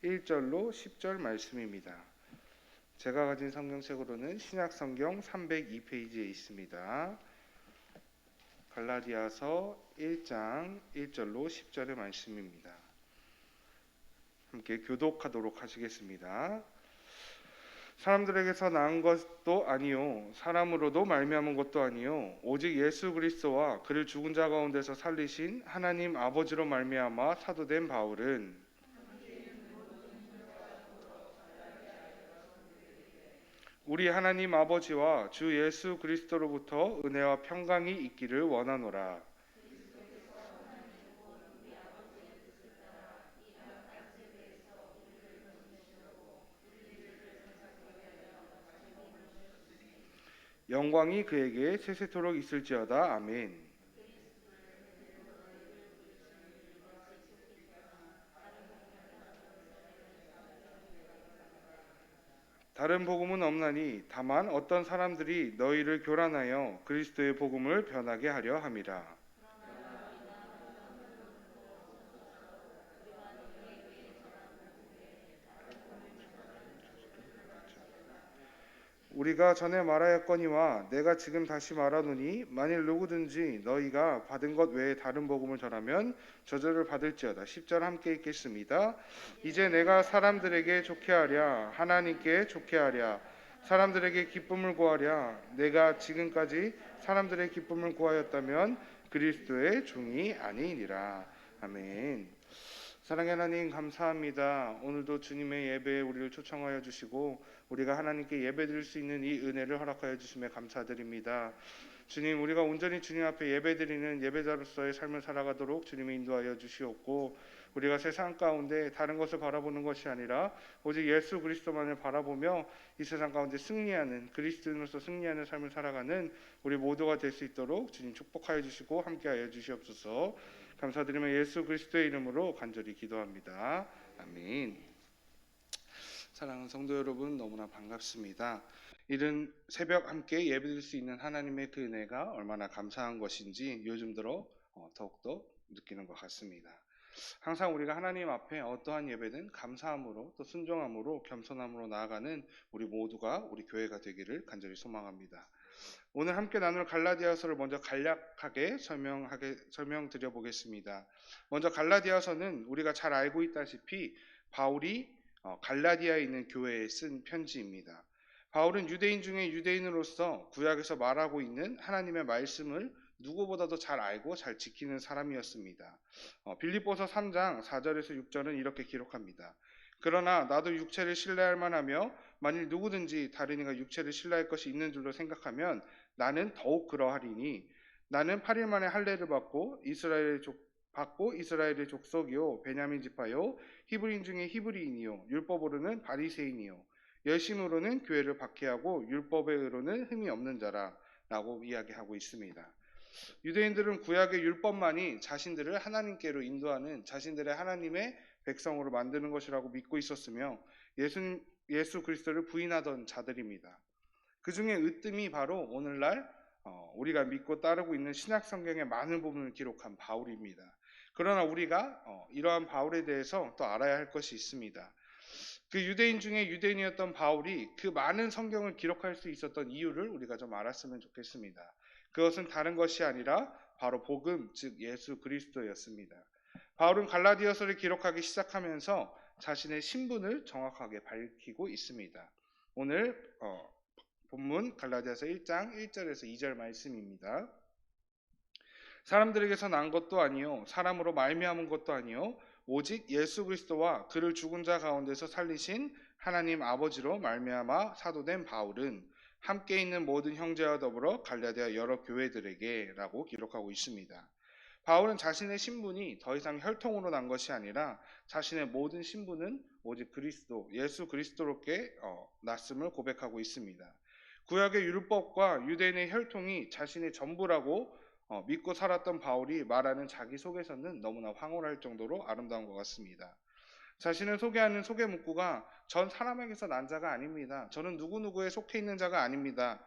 1절로 10절 말씀입니다. 제가 가진 성경책으로는 신약성경 302페이지에 있습니다. 갈라디아서 1장 1절로 10절의 말씀입니다. 함께 교독하도록 하시겠습니다. 사람들에게서 낳은 것도 아니요 사람으로도 말미암은 것도 아니요 오직 예수 그리스도와 그를 죽은 자 가운데서 살리신 하나님 아버지로 말미암아 사도된 바울은 우리 하나님 아버지와 주 예수 그리스도로부터 은혜와 평강이 있기를 원하노라. 영광이 그에게 세세토록 있을지어다. 아멘. 다른 복음은 없나니 다만 어떤 사람들이 너희를 교란하여 그리스도의 복음을 변하게 하려 함이라. 우리가 전에 말하였거니와 내가 지금 다시 말하노니 만일 누구든지 너희가 받은 것 외에 다른 복음을 전하면 저주를 받을지어다. 10절 함께 읽겠습니다. 이제 내가 사람들에게 좋게 하랴 하나님께 좋게 하랴 사람들에게 기쁨을 구하랴 내가 지금까지 사람들의 기쁨을 구하였다면 그리스도의 종이 아니니라. 아멘. 사랑의 하나님 감사합니다. 오늘도 주님의 예배에 우리를 초청하여 주시고 우리가 하나님께 예배드릴 수 있는 이 은혜를 허락하여 주심에 감사드립니다. 주님, 우리가 온전히 주님 앞에 예배드리는 예배자로서의 삶을 살아가도록 주님이 인도하여 주시옵고 우리가 세상 가운데 다른 것을 바라보는 것이 아니라 오직 예수 그리스도만을 바라보며 이 세상 가운데 승리하는 그리스도인으로서 승리하는 삶을 살아가는 우리 모두가 될 수 있도록 주님 축복하여 주시고 함께하여 주시옵소서. 감사드리며 예수 그리스도의 이름으로 간절히 기도합니다. 아멘. 사랑하는 성도 여러분, 너무나 반갑습니다. 이른 새벽 함께 예배드릴 수 있는 하나님의 그 은혜가 얼마나 감사한 것인지 요즘 들어 더욱더 느끼는 것 같습니다. 항상 우리가 하나님 앞에 어떠한 예배든 감사함으로 또 순종함으로 겸손함으로 나아가는 우리 모두가 우리 교회가 되기를 간절히 소망합니다. 오늘 함께 나눌 갈라디아서를 먼저 간략하게 설명드려 보겠습니다. 먼저 갈라디아서는 우리가 잘 알고 있다시피 바울이 갈라디아에 있는 교회에 쓴 편지입니다. 바울은 유대인 중에 유대인으로서 구약에서 말하고 있는 하나님의 말씀을 누구보다도 잘 알고 잘 지키는 사람이었습니다. 빌립보서 3장 4절에서 6절은 이렇게 기록합니다. 그러나 나도 육체를 신뢰할 만하며 만일 누구든지 다른 이가 육체를 신뢰할 것이 있는 줄로 생각하면 나는 더욱 그러하리니 나는 8일 만에 할례를 받고 이스라엘의 족속이요 베냐민 지파요 히브리인 중에 히브리인이요 율법으로는 바리새인이요 열심으로는 교회를 박해하고 율법의 의로는 흠이 없는 자라라고 이야기하고 있습니다. 유대인들은 구약의 율법만이 자신들을 하나님께로 인도하는 자신들의 하나님의 백성으로 만드는 것이라고 믿고 있었으며 예수 그리스도를 부인하던 자들입니다. 그 중에 으뜸이 바로 오늘날 우리가 믿고 따르고 있는 신약 성경의 많은 부분을 기록한 바울입니다. 그러나 우리가 이러한 바울에 대해서 또 알아야 할 것이 있습니다. 그 유대인 중에 유대인이었던 바울이 그 많은 성경을 기록할 수 있었던 이유를 우리가 좀 알았으면 좋겠습니다. 그것은 다른 것이 아니라 바로 복음, 즉 예수 그리스도였습니다. 바울은 갈라디아서를 기록하기 시작하면서 자신의 신분을 정확하게 밝히고 있습니다. 오늘 본문 갈라디아서 1장 1절에서 2절 말씀입니다. 사람들에게서 난 것도 아니요 사람으로 말미암은 것도 아니요 오직 예수 그리스도와 그를 죽은 자 가운데서 살리신 하나님 아버지로 말미암아 사도된 바울은 함께 있는 모든 형제와 더불어 갈라디아 여러 교회들에게 라고 기록하고 있습니다. 바울은 자신의 신분이 더 이상 혈통으로 난 것이 아니라 자신의 모든 신분은 오직 그리스도, 예수 그리스도로께 났음을 고백하고 있습니다. 구약의 율법과 유대인의 혈통이 자신의 전부라고 믿고 살았던 바울이 말하는 자기소개서는 너무나 황홀할 정도로 아름다운 것 같습니다. 자신을 소개하는 소개 문구가 전 사람에게서 난 자가 아닙니다. 저는 누구누구에 속해 있는 자가 아닙니다.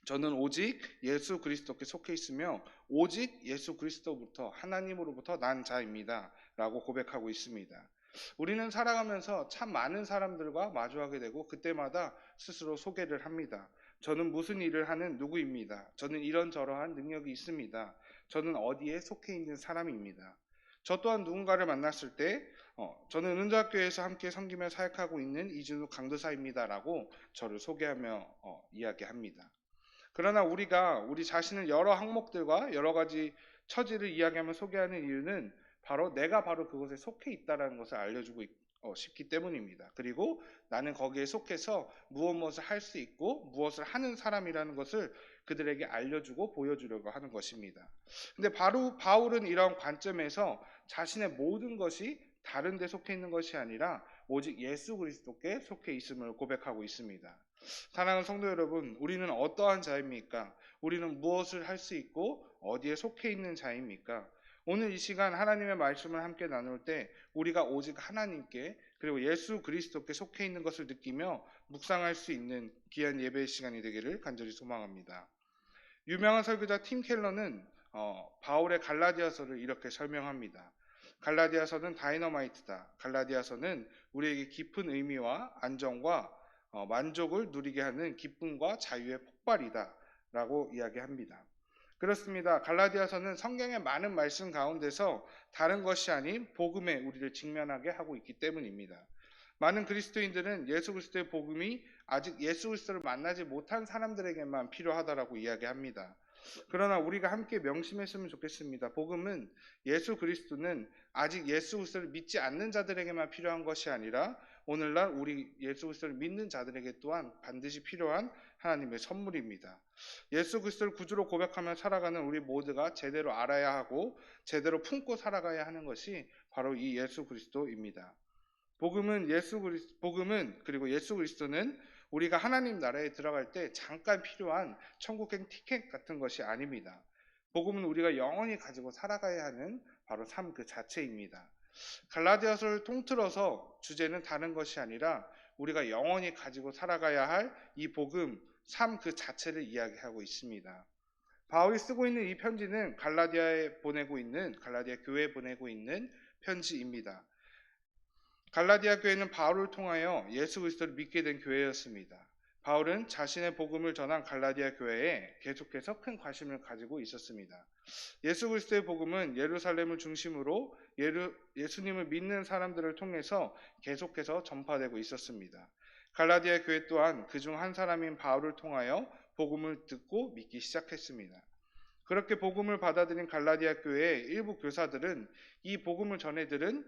저는 오직 예수 그리스도께 속해 있으며 오직 예수 그리스도부터 하나님으로부터 난 자입니다. 라고 고백하고 있습니다. 우리는 살아가면서 참 많은 사람들과 마주하게 되고 그때마다 스스로 소개를 합니다. 저는 무슨 일을 하는 누구입니다. 저는 이런저러한 능력이 있습니다. 저는 어디에 속해 있는 사람입니다. 저 또한 누군가를 만났을 때 저는 은좌교회에서 함께 섬기며 사역하고 있는 이준우 강도사입니다라고 저를 소개하며 이야기합니다. 그러나 우리가 우리 자신을 여러 항목들과 여러 가지 처지를 이야기하며 소개하는 이유는 바로 내가 바로 그것에 속해 있다는 것을 알려주고 싶기 때문입니다. 그리고 나는 거기에 속해서 무엇을 할 수 있고 무엇을 하는 사람이라는 것을 그들에게 알려주고 보여주려고 하는 것입니다. 근데 바로 바울은 이런 관점에서 자신의 모든 것이 다른 데 속해 있는 것이 아니라 오직 예수 그리스도께 속해 있음을 고백하고 있습니다. 사랑하는 성도 여러분, 우리는 어떠한 자입니까? 우리는 무엇을 할 수 있고 어디에 속해 있는 자입니까? 오늘 이 시간 하나님의 말씀을 함께 나눌 때 우리가 오직 하나님께 그리고 예수 그리스도께 속해 있는 것을 느끼며 묵상할 수 있는 귀한 예배의 시간이 되기를 간절히 소망합니다. 유명한 설교자 팀 켈러는 바울의 갈라디아서를 이렇게 설명합니다. 갈라디아서는 다이너마이트다. 갈라디아서는 우리에게 깊은 의미와 안정과 만족을 누리게 하는 기쁨과 자유의 폭발이다 라고 이야기합니다. 그렇습니다. 갈라디아서는 성경의 많은 말씀 가운데서 다른 것이 아닌 복음에 우리를 직면하게 하고 있기 때문입니다. 많은 그리스도인들은 예수 그리스도의 복음이 아직 예수 그리스도를 만나지 못한 사람들에게만 필요하다라고 이야기합니다. 그러나 우리가 함께 명심했으면 좋겠습니다. 복음은 예수 그리스도는 아직 예수 그리스도를 믿지 않는 자들에게만 필요한 것이 아니라 오늘날 우리 예수 그리스도를 믿는 자들에게 또한 반드시 필요한 하나님의 선물입니다. 예수 그리스도를 구주로 고백하며 살아가는 우리 모두가 제대로 알아야 하고 제대로 품고 살아가야 하는 것이 바로 이 예수 그리스도입니다. 복음은 그리고 예수 그리스도는 우리가 하나님 나라에 들어갈 때 잠깐 필요한 천국행 티켓 같은 것이 아닙니다. 복음은 우리가 영원히 가지고 살아가야 하는 바로 삶 그 자체입니다. 갈라디아서를 통틀어서 주제는 다른 것이 아니라 우리가 영원히 가지고 살아가야 할 이 복음, 삶 그 자체를 이야기하고 있습니다. 바울이 쓰고 있는 이 편지는 갈라디아 교회에 보내고 있는 편지입니다. 갈라디아 교회는 바울을 통하여 예수 그리스도를 믿게 된 교회였습니다. 바울은 자신의 복음을 전한 갈라디아 교회에 계속해서 큰 관심을 가지고 있었습니다. 예수 그리스도의 복음은 예루살렘을 중심으로 예수님을 믿는 사람들을 통해서 계속해서 전파되고 있었습니다. 갈라디아 교회 또한 그중 한 사람인 바울을 통하여 복음을 듣고 믿기 시작했습니다. 그렇게 복음을 받아들인 갈라디아 교회의 일부 교사들은 이 복음을 전해 들은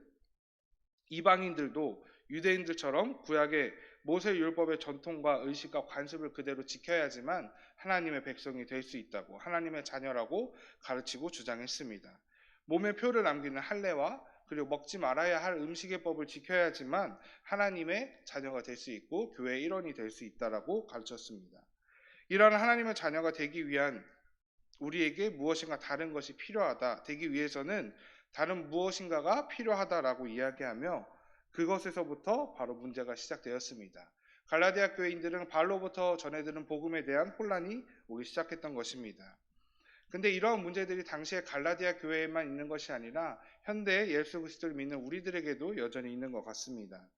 이방인들도 유대인들처럼 구약의 모세율법의 전통과 의식과 관습을 그대로 지켜야지만 하나님의 백성이 될 수 있다고 하나님의 자녀라고 가르치고 주장했습니다. 몸에 표를 남기는 할례와 그리고 먹지 말아야 할 음식의 법을 지켜야지만 하나님의 자녀가 될 수 있고 교회의 일원이 될 수 있다라고 가르쳤습니다. 이러한 하나님의 자녀가 되기 위한 우리에게 무엇인가 다른 것이 되기 위해서는 다른 무엇인가가 필요하다라고 이야기하며 그것에서부터 바로 문제가 시작되었습니다. 갈라디아 교회인들은 바울로부터 전해들은 복음에 대한 혼란이 오기 시작했던 것입니다. 근데 이러한 문제들이 당시에 갈라디아 교회에만 있는 것이 아니라 현대의 예수 그리스도를 믿는 우리들에게도 여전히 있는 것 같습니다.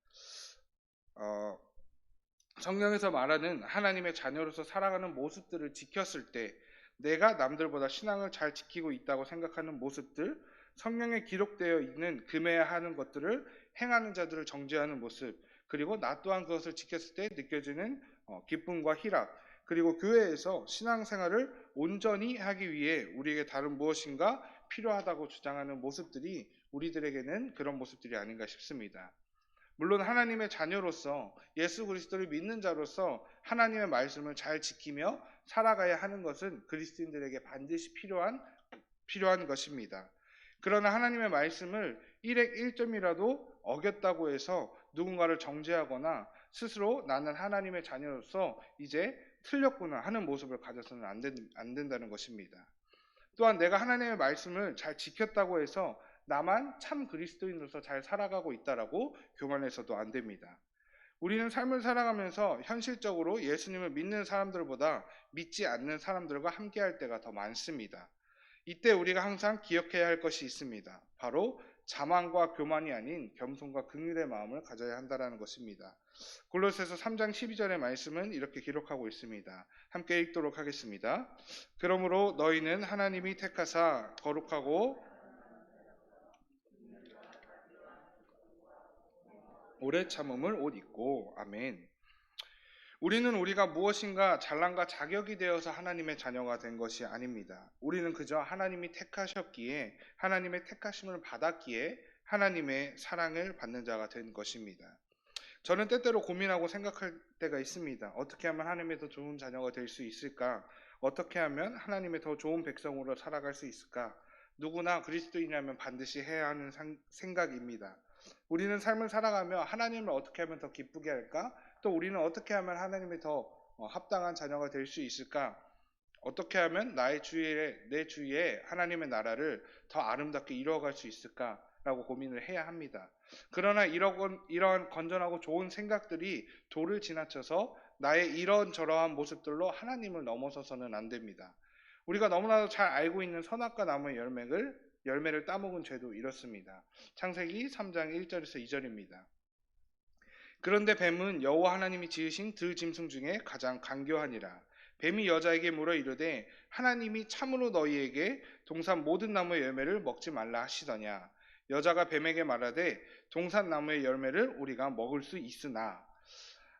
성경에서 말하는 하나님의 자녀로서 살아가는 모습들을 지켰을 때 내가 남들보다 신앙을 잘 지키고 있다고 생각하는 모습들, 성경에 기록되어 있는 금해야 하는 것들을 행하는 자들을 정죄하는 모습, 그리고 나 또한 그것을 지켰을 때 느껴지는 기쁨과 희락, 그리고 교회에서 신앙생활을 온전히 하기 위해 우리에게 다른 무엇인가 필요하다고 주장하는 모습들이 우리들에게는 그런 모습들이 아닌가 싶습니다. 물론 하나님의 자녀로서 예수 그리스도를 믿는 자로서 하나님의 말씀을 잘 지키며 살아가야 하는 것은 그리스도인들에게 반드시 필요한 것입니다. 그러나 하나님의 말씀을 1획 1점이라도 어겼다고 해서 누군가를 정죄하거나 스스로 나는 하나님의 자녀로서 이제 틀렸구나 하는 모습을 가져서는 안 된다는 것입니다. 또한 내가 하나님의 말씀을 잘 지켰다고 해서 나만 참 그리스도인으로서 잘 살아가고 있다라고 교만해서도 안 됩니다. 우리는 삶을 살아가면서 현실적으로 예수님을 믿는 사람들보다 믿지 않는 사람들과 함께할 때가 더 많습니다. 이때 우리가 항상 기억해야 할 것이 있습니다. 바로 자만과 교만이 아닌 겸손과 긍휼의 마음을 가져야 한다는 것입니다. 골로새서 3장 12절의 말씀은 이렇게 기록하고 있습니다. 함께 읽도록 하겠습니다. 그러므로 너희는 하나님이 택하사 거룩하고 오래 참음을 옷 입고. 아멘. 우리는 우리가 무엇인가 잘난과 자격이 되어서 하나님의 자녀가 된 것이 아닙니다. 우리는 그저 하나님이 택하셨기에, 하나님의 택하심을 받았기에 하나님의 사랑을 받는 자가 된 것입니다. 저는 때때로 고민하고 생각할 때가 있습니다. 어떻게 하면 하나님의 더 좋은 자녀가 될 수 있을까? 어떻게 하면 하나님의 더 좋은 백성으로 살아갈 수 있을까? 누구나 그리스도인이라면 반드시 해야 하는 생각입니다. 우리는 삶을 살아가며 하나님을 어떻게 하면 더 기쁘게 할까? 또 우리는 어떻게 하면 하나님의 더 합당한 자녀가 될 수 있을까? 어떻게 하면 내 주위에 하나님의 나라를 더 아름답게 이루어갈 수 있을까? 라고 고민을 해야 합니다. 그러나 이러한 건전하고 좋은 생각들이 도를 지나쳐서 나의 이런저러한 모습들로 하나님을 넘어서서는 안 됩니다. 우리가 너무나도 잘 알고 있는 선악과 나무의 열매를 따먹은 죄도 이렇습니다. 창세기 3장 1절에서 2절입니다. 그런데 뱀은 여호와 하나님이 지으신 들짐승 중에 가장 간교하니라. 뱀이 여자에게 물어 이르되 하나님이 참으로 너희에게 동산 모든 나무의 열매를 먹지 말라 하시더냐. 여자가 뱀에게 말하되 동산 나무의 열매를 우리가 먹을 수 있으나.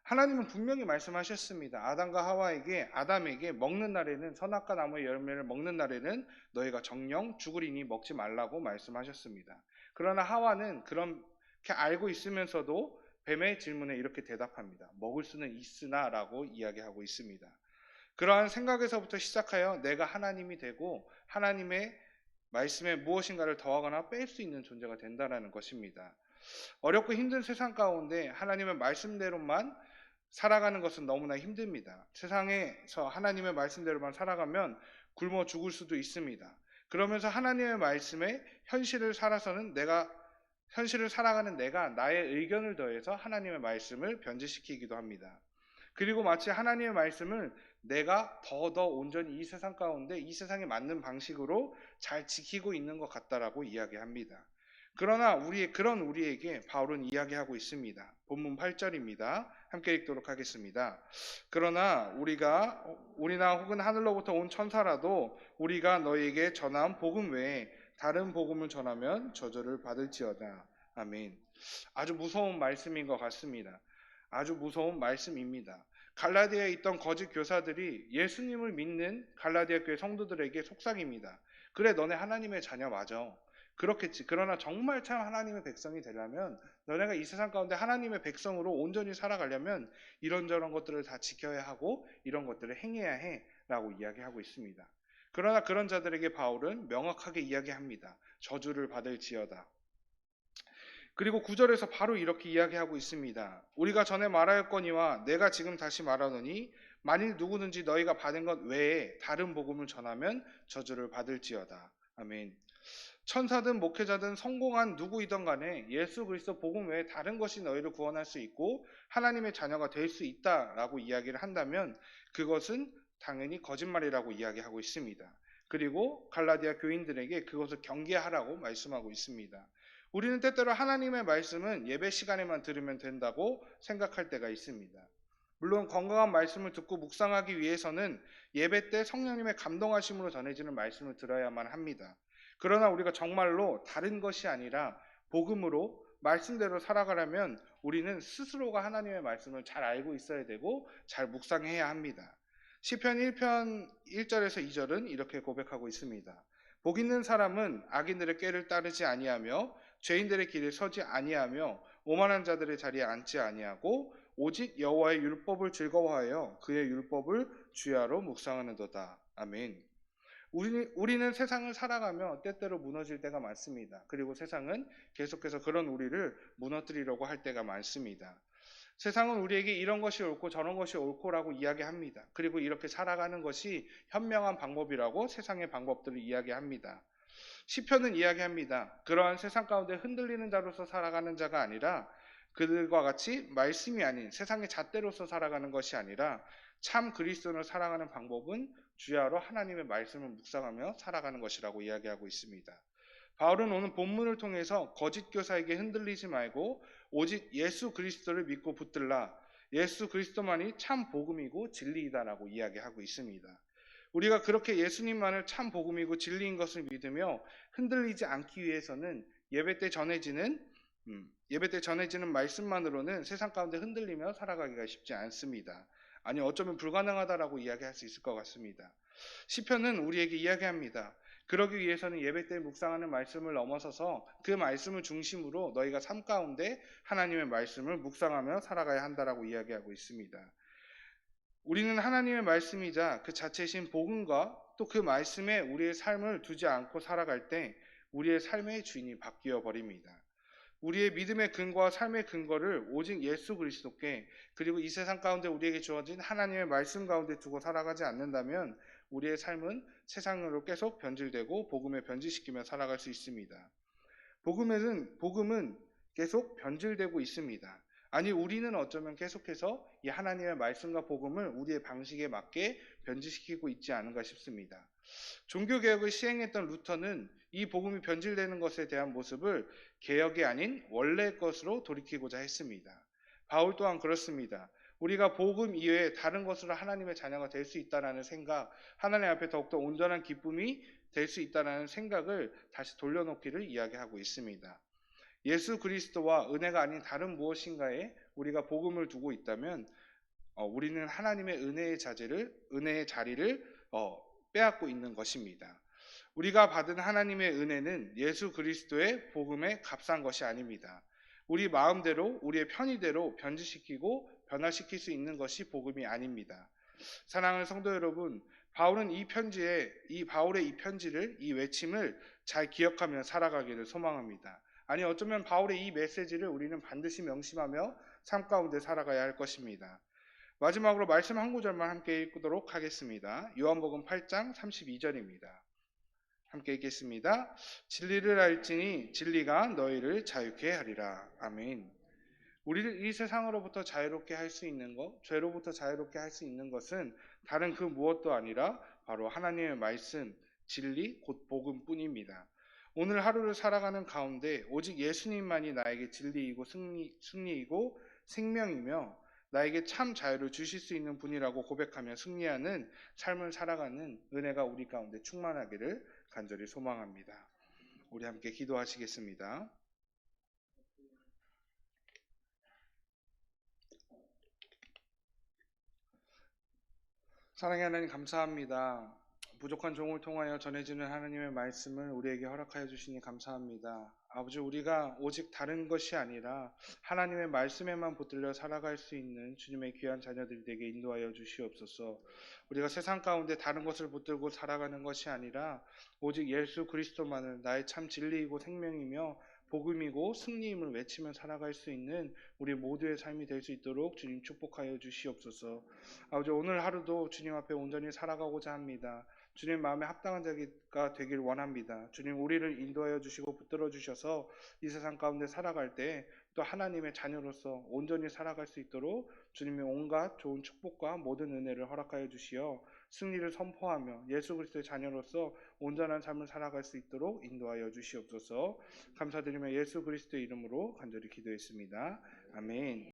하나님은 분명히 말씀하셨습니다. 아담에게 먹는 날에는, 선악과 나무의 열매를 먹는 날에는 너희가 정령 죽으리니 먹지 말라고 말씀하셨습니다. 그러나 하와는 그렇게 알고 있으면서도 뱀의 질문에 이렇게 대답합니다. 먹을 수는 있으나 라고 이야기하고 있습니다. 그러한 생각에서부터 시작하여 내가 하나님이 되고 하나님의 말씀에 무엇인가를 더하거나 뺄 수 있는 존재가 된다는 것입니다. 어렵고 힘든 세상 가운데 하나님의 말씀대로만 살아가는 것은 너무나 힘듭니다. 세상에서 하나님의 말씀대로만 살아가면 굶어 죽을 수도 있습니다. 그러면서 하나님의 말씀에 현실을 살아가는 내가 나의 의견을 더해서 하나님의 말씀을 변질시키기도 합니다. 그리고 마치 하나님의 말씀을 내가 더 온전히 이 세상 가운데 이 세상에 맞는 방식으로 잘 지키고 있는 것 같다라고 이야기합니다. 그러나 우리에게 바울은 이야기하고 있습니다. 본문 8절입니다. 함께 읽도록 하겠습니다. 그러나 우리나 혹은 하늘로부터 온 천사라도 우리가 너희에게 전한 복음 외에 다른 복음을 전하면 저주를 받을지어다. 아멘. 아주 무서운 말씀인 것 같습니다. 아주 무서운 말씀입니다. 갈라디아에 있던 거짓 교사들이 예수님을 믿는 갈라디아 교회 성도들에게 속삭입니다. 그래, 너네 하나님의 자녀 맞아. 그렇겠지. 그러나 정말 참 하나님의 백성이 되려면, 너네가 이 세상 가운데 하나님의 백성으로 온전히 살아가려면 이런저런 것들을 다 지켜야 하고 이런 것들을 행해야 해 라고 이야기하고 있습니다. 그러나 그런 자들에게 바울은 명확하게 이야기합니다. 저주를 받을지어다. 그리고 9절에서 바로 이렇게 이야기하고 있습니다. 우리가 전에 말하였거니와 내가 지금 다시 말하노니 만일 누구든지 너희가 받은 것 외에 다른 복음을 전하면 저주를 받을지어다. 아멘. 천사든 목회자든 성공한 누구이든 간에 예수 그리스도 복음 외에 다른 것이 너희를 구원할 수 있고 하나님의 자녀가 될 수 있다라고 이야기를 한다면 그것은 당연히 거짓말이라고 이야기하고 있습니다. 그리고 갈라디아 교인들에게 그것을 경계하라고 말씀하고 있습니다. 우리는 때때로 하나님의 말씀은 예배 시간에만 들으면 된다고 생각할 때가 있습니다. 물론 건강한 말씀을 듣고 묵상하기 위해서는 예배 때 성령님의 감동하심으로 전해지는 말씀을 들어야만 합니다. 그러나 우리가 정말로 다른 것이 아니라 복음으로 말씀대로 살아가려면 우리는 스스로가 하나님의 말씀을 잘 알고 있어야 되고 잘 묵상해야 합니다. 시편 1편 1절에서 2절은 이렇게 고백하고 있습니다. 복 있는 사람은 악인들의 꾀를 따르지 아니하며 죄인들의 길에 서지 아니하며 오만한 자들의 자리에 앉지 아니하고 오직 여호와의 율법을 즐거워하여 그의 율법을 주야로 묵상하는도다. 아멘. 우리는 세상을 살아가며 때때로 무너질 때가 많습니다. 그리고 세상은 계속해서 그런 우리를 무너뜨리려고 할 때가 많습니다. 세상은 우리에게 이런 것이 옳고 저런 것이 옳고라고 이야기합니다. 그리고 이렇게 살아가는 것이 현명한 방법이라고 세상의 방법들을 이야기합니다. 시편은 이야기합니다. 그러한 세상 가운데 흔들리는 자로서 살아가는 자가 아니라 그들과 같이 말씀이 아닌 세상의 잣대로서 살아가는 것이 아니라 참 그리스도인으로 살아가는 방법은 주야로 하나님의 말씀을 묵상하며 살아가는 것이라고 이야기하고 있습니다. 바울은 오늘 본문을 통해서 거짓 교사에게 흔들리지 말고 오직 예수 그리스도를 믿고 붙들라. 예수 그리스도만이 참 복음이고 진리이다라고 이야기하고 있습니다. 우리가 그렇게 예수님만을 참 복음이고 진리인 것을 믿으며 흔들리지 않기 위해서는 예배 때 전해지는 말씀만으로는 세상 가운데 흔들리며 살아가기가 쉽지 않습니다. 아니 어쩌면 불가능하다라고 이야기할 수 있을 것 같습니다. 시편은 우리에게 이야기합니다. 그러기 위해서는 예배 때 묵상하는 말씀을 넘어서서 그 말씀을 중심으로 너희가 삶 가운데 하나님의 말씀을 묵상하며 살아가야 한다라고 이야기하고 있습니다. 우리는 하나님의 말씀이자 그 자체이신 복음과 또 그 말씀에 우리의 삶을 두지 않고 살아갈 때 우리의 삶의 주인이 바뀌어 버립니다. 우리의 믿음의 근거와 삶의 근거를 오직 예수 그리스도께 그리고 이 세상 가운데 우리에게 주어진 하나님의 말씀 가운데 두고 살아가지 않는다면 우리의 삶은 세상으로 계속 변질되고 복음에 변질시키며 살아갈 수 있습니다. 복음은 계속 변질되고 있습니다. 아니 우리는 어쩌면 계속해서 이 하나님의 말씀과 복음을 우리의 방식에 맞게 변질시키고 있지 않은가 싶습니다. 종교개혁을 시행했던 루터는 이 복음이 변질되는 것에 대한 모습을 개혁이 아닌 원래의 것으로 돌이키고자 했습니다. 바울 또한 그렇습니다. 우리가 복음 이외에 다른 것으로 하나님의 자녀가 될 수 있다는 생각, 하나님 앞에 더욱더 온전한 기쁨이 될 수 있다는 생각을 다시 돌려놓기를 이야기하고 있습니다. 예수 그리스도와 은혜가 아닌 다른 무엇인가에 우리가 복음을 두고 있다면 우리는 하나님의 은혜의 자리를 빼앗고 있는 것입니다. 우리가 받은 하나님의 은혜는 예수 그리스도의 복음에 값싼 것이 아닙니다. 우리 마음대로 우리의 편의대로 변질시키고 변화시킬 수 있는 것이 복음이 아닙니다. 사랑하는 성도 여러분, 바울은 바울의 이 편지를, 이 외침을 잘 기억하며 살아가기를 소망합니다. 아니 어쩌면 바울의 이 메시지를 우리는 반드시 명심하며 삶 가운데 살아가야 할 것입니다. 마지막으로 말씀 한 구절만 함께 읽도록 하겠습니다. 요한복음 8장 32절입니다. 함께 읽겠습니다. 진리를 알지니 진리가 너희를 자유케 하리라. 아멘. 우리를 이 세상으로부터 자유롭게 할 수 있는 것, 죄로부터 자유롭게 할 수 있는 것은 다른 그 무엇도 아니라 바로 하나님의 말씀, 진리, 곧 복음뿐입니다. 오늘 하루를 살아가는 가운데 오직 예수님만이 나에게 진리이고 승리이고 생명이며 나에게 참 자유를 주실 수 있는 분이라고 고백하며 승리하는 삶을 살아가는 은혜가 우리 가운데 충만하기를 간절히 소망합니다. 우리 함께 기도하시겠습니다. 사랑의 하나님 감사합니다. 부족한 종을 통하여 전해지는 하나님의 말씀을 우리에게 허락하여 주시니 감사합니다. 아버지, 우리가 오직 다른 것이 아니라 하나님의 말씀에만 붙들려 살아갈 수 있는 주님의 귀한 자녀들이 되게 인도하여 주시옵소서. 우리가 세상 가운데 다른 것을 붙들고 살아가는 것이 아니라 오직 예수 그리스도만을 나의 참 진리이고 생명이며 복음이고 승리임을 외치며 살아갈 수 있는 우리 모두의 삶이 될 수 있도록 주님 축복하여 주시옵소서. 아버지, 오늘 하루도 주님 앞에 온전히 살아가고자 합니다. 주님 마음에 합당한 자가 되길 원합니다. 주님 우리를 인도하여 주시고 붙들어 주셔서 이 세상 가운데 살아갈 때 또 하나님의 자녀로서 온전히 살아갈 수 있도록 주님의 온갖 좋은 축복과 모든 은혜를 허락하여 주시어 승리를 선포하며 예수 그리스도의 자녀로서 온전한 삶을 살아갈 수 있도록 인도하여 주시옵소서. 감사드리며 예수 그리스도의 이름으로 간절히 기도했습니다. 아멘.